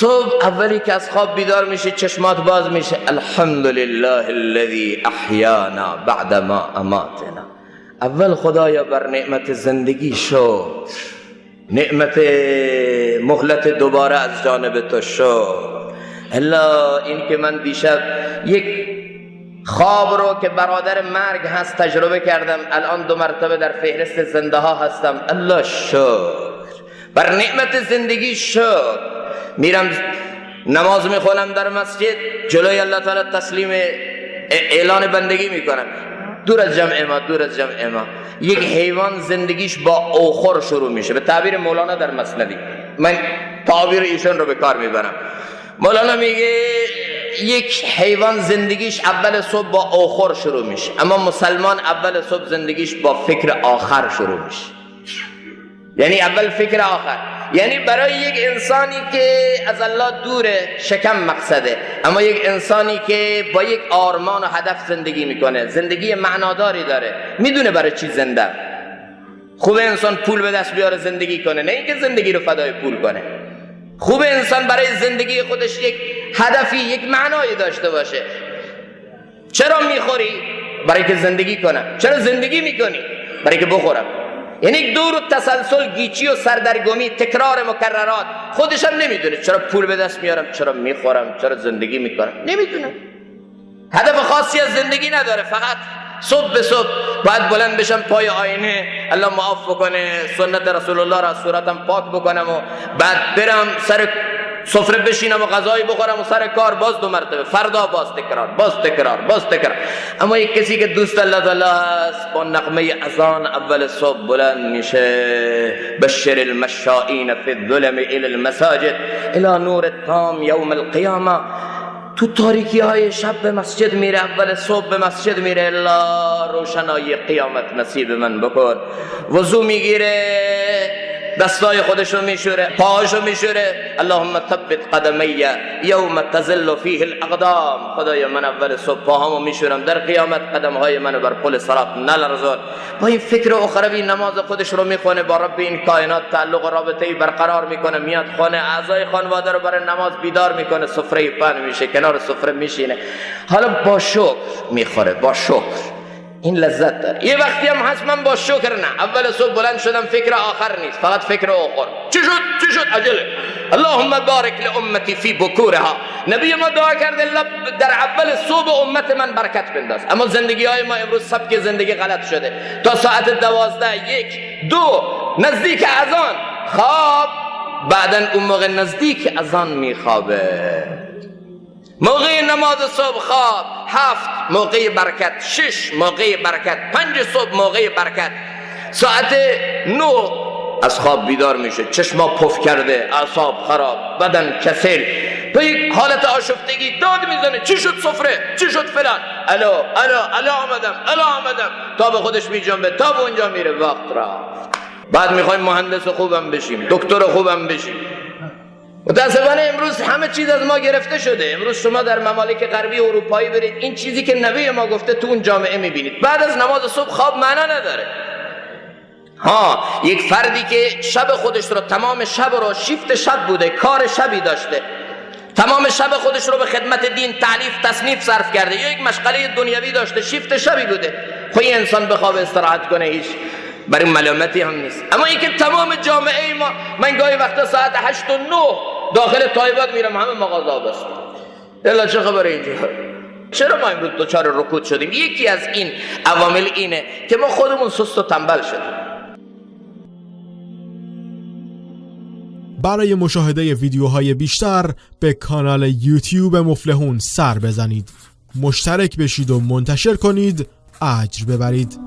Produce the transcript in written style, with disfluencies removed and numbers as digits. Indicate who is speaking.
Speaker 1: صبح اولی که از خواب بیدار میشه چشمات باز میشه، الحمدلله الذی احیانا بعد ما اماتنا. اول خدایا بر نعمت زندگی شکر، نعمت مهلت دوباره از جانب تو شکر. الا این که من دیشب یک خواب رو که برادر مرگ هست تجربه کردم، الان 2 مرتبه در فهرست زنده ها هستم. الله شکر، بر نعمت زندگی شکر. میرم نماز میخونم در مسجد، جلوی الله تعالی تسلیم اعلان بندگی میکنم، دور از جمع ما، دور از جمع ما. یک حیوان زندگیش با اوخر شروع میشه، به تعبیر مولانا در مسندی، من تعبیر ایشون رو به کار میبرم. مولانا میگه یک حیوان زندگیش اول صبح با اوخر شروع میشه، اما مسلمان اول صبح زندگیش با فکر آخر شروع میشه. یعنی اول فکر آخر، یعنی برای یک انسانی که از الله دوره شکم مقصده، اما یک انسانی که با یک آرمان و هدف زندگی میکنه، زندگی معناداری داره، میدونه برای چی زنده. خوب انسان پول به دست بیاره زندگی کنه، نه اینکه زندگی رو فدای پول کنه. خوب انسان برای زندگی خودش یک هدفی، یک معنایی داشته باشه. چرا میخوری؟ برای که زندگی کنم. چرا زندگی میکنی؟ برای که بخورم. یعنی دور و تسلسل، گیچی و سردرگمی، تکرار مکررات. خودش هم نمیدونه چرا پول به دست میارم، چرا میخورم، چرا زندگی میکنم، نمیدونه. هدف خاصی از زندگی نداره، فقط صبح به صبح باید بلند بشم پای آینه، الله معاف بکنه، سنت رسول الله را صورتم پاک بکنم و بعد برم سر سفره بشینم و غذایی بخورم و سر کار باز 2 مرتبه، فردا باز تکرار، باز تکرار، باز تکرار. اما یک کسی که دوست الله تعالی است با نغمه اذان اول صبح بلند میشه، بشر المشائین فی الظلم الی المساجد الی نور التام یوم القیامه. تو تاریکی های شب به مسجد میره، اول صبح به مسجد میره، الله روشنایی قیامت نصیب من بکن. وضو میگیره، دستای خودشو میشوره، پاهاشو میشوره، اللهم ثبت قدمی یوم تزل فیه الاقدام. خدایا من اول صبح پاهامو میشورم، در قیامت قدمهای منو بر پل صراط نلرزان. با این فکر اخروی نماز خودش رو میخونه، با رب این کائنات تعلق و رابطه‌ای برقرار میکنه، میاد خانه، اعضای خانواده رو برای نماز بیدار میکنه، سفره پهن میشه، کنار سفره میشینه، حالا با شکر میخوره، با شکر. این لذت داره. یه وقتی هم هست من با شکر نه، اول صبح بلند شدم فکر آخر نیست، فقط فکر آخر. چی شد عجله. اللهم بارک لامتی فی بکورها. نبی ما دعا کرده در اول صبح امت من برکت بنداز. اما زندگی های ما امروز سبک زندگی غلط شده، تا ساعت 12 1 2 نزدیک اذان خواب، بعدن اون موقع نزدیک اذان میخوابه. موقع نماز صبح خواب، 7 موقع برکت، 6 موقع برکت، 5 صبح موقع برکت. ساعت 9 از خواب بیدار میشه، چشما پف کرده، اعصاب خراب، بدن کسل، تو یک حالت آشفتگی، داد میزنه چی شد سفره، چی شد فلان، الا آمدم، تا به خودش میجنبه، تا به اونجا میره، وقت رفت. بعد میخوایم مهندس خوبم بشیم، دکتر خوبم بشیم. متاسفانه امروز همه چیز از ما گرفته شده. امروز شما در ممالک غربی اروپایی برید، این چیزی که نبی ما گفته تو اون جامعه میبینید. بعد از نماز صبح خواب معنا نداره. یک فردی که شب خودش رو، تمام شب رو، شیفت شب بوده، کار شبی داشته، تمام شب خودش رو به خدمت دین، تعلیف، تصنیف صرف کرده، یا یک مشغله دنیوی داشته، شیفت شبی بوده، خب این انسان بخواب استراحت کنه هیچ برای ملامتی هم نیست. اما این که تمام جامعه ما، من گاهی وقتا ساعت 8 و 9 داخل طایبات میرم، همه مغازه بسته. الا چه خبره اینجا؟ چرا ما امروز دچار رکود شدیم؟ یکی از این عوامل اینه که ما خودمون سست و تنبل شدیم.
Speaker 2: برای مشاهده ویدیوهای بیشتر به کانال یوتیوب مفلحون سر بزنید، مشترک بشید و منتشر کنید، اجر ببرید.